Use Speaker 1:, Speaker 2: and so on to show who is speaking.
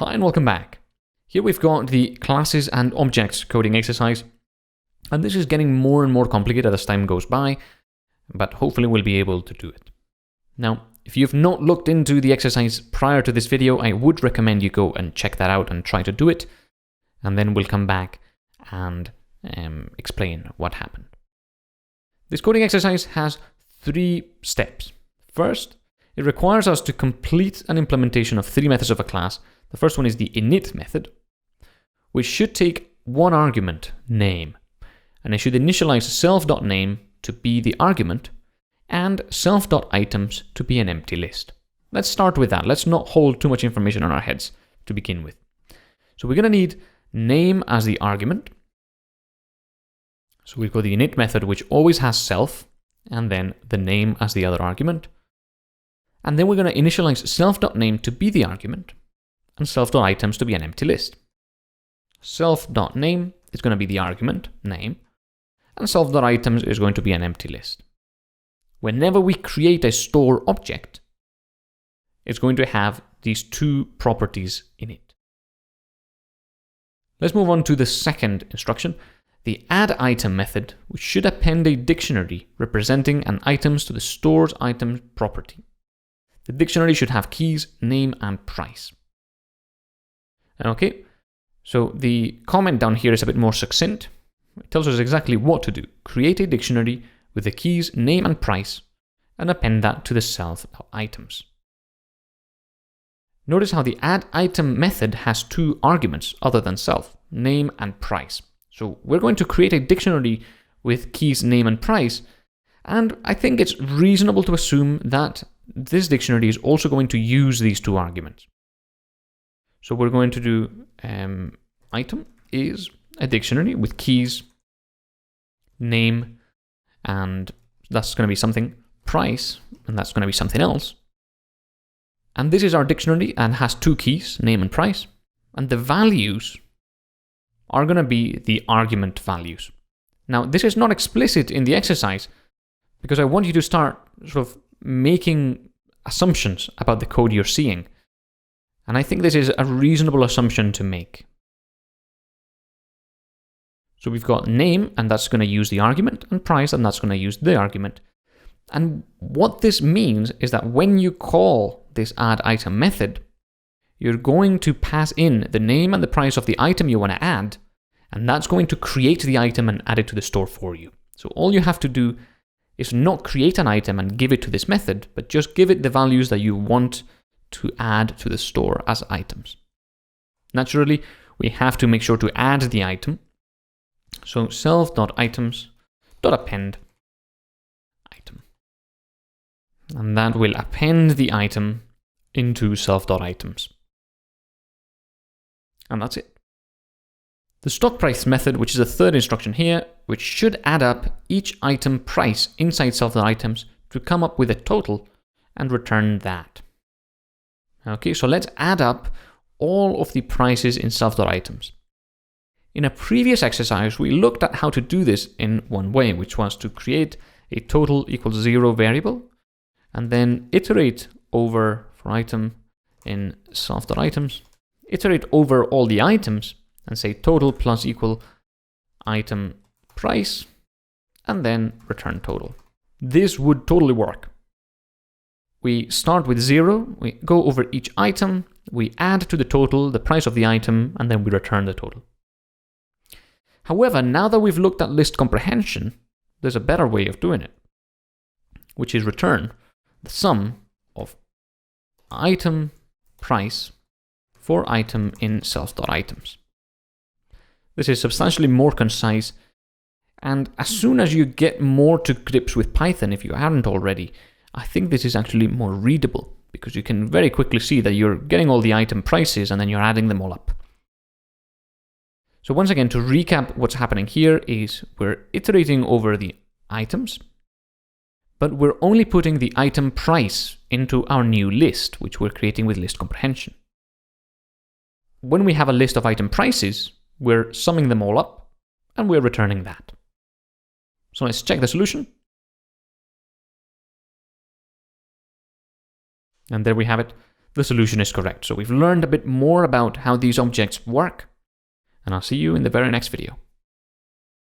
Speaker 1: Hi and welcome back. Here we've got the classes and objects coding exercise, and this is getting more and more complicated as time goes by, but hopefully we'll be able to do it. Now, if you've not looked into the exercise prior to this video, I would recommend you go and check that out and try to do it, and then we'll come back and explain what happened. This coding exercise has 3 steps. First, it requires us to complete an implementation of 3 methods of a class. The first one is the init method, which should take one argument, name, and it should initialize self.name to be the argument and self.items to be an empty list. Let's start with that. Let's not hold too much information on our heads to begin with. So we're going to need name as the argument. So we've got the init method, which always has self, and then the name as the other argument. And then we're going to initialize self.name to be the argument and self.items to be an empty list. Self.name is going to be the argument, name, and self.items is going to be an empty list. Whenever we create a store object, it's going to have these 2 properties in it. Let's move on to the second instruction, the add item method, which should append a dictionary representing an items to the store's item property. The dictionary should have keys, name, and price. Okay, so the comment down here is a bit more succinct. It tells us exactly what to do. Create a dictionary with the keys, name, and price, and append that to the self.items. Notice how the add item method has 2 arguments other than self, name and price. So we're going to create a dictionary with keys, name, and price, and I think it's reasonable to assume that this dictionary is also going to use these 2 arguments. So we're going to do item is a dictionary with keys, name, and that's going to be something, price, and that's going to be something else. And this is our dictionary and has 2 keys, name and price, and the values are going to be the argument values. Now, this is not explicit in the exercise because I want you to start sort of making assumptions about the code you're seeing. And I think this is a reasonable assumption to make. So we've got name, and that's going to use the argument, and price, and that's going to use the argument. And what this means is that when you call this add item method, you're going to pass in the name and the price of the item you want to add, and that's going to create the item and add it to the store for you. So all you have to do is not create an item and give it to this method, but just give it the values that you want to add to the store as items. Naturally, we have to make sure to add the item. So self.items.append item. And that will append the item into self.items. And that's it. The stock price method, which is the third instruction here, which should add up each item price inside self.items to come up with a total and return that. Okay, so let's add up all of the prices in self.items. In a previous exercise, we looked at how to do this in one way, which was to create a total equals 0 variable and then iterate over for item in self.items, iterate over all the items and say total plus equal item price and then return total. This would totally work. We start with 0, we go over each item, we add to the total the price of the item, and then we return the total. However, now that we've looked at list comprehension, there's a better way of doing it, which is return the sum of item price for item in self.items. This is substantially more concise, and as soon as you get more to grips with Python, if you haven't already, I think this is actually more readable because you can very quickly see that you're getting all the item prices and then you're adding them all up. So once again, to recap what's happening here is we're iterating over the items, but we're only putting the item price into our new list, which we're creating with list comprehension. When we have a list of item prices, we're summing them all up and we're returning that. So let's check the solution. And there we have it. the solution is correct. So we've learned a bit more about how these objects work, and I'll see you in the very next video.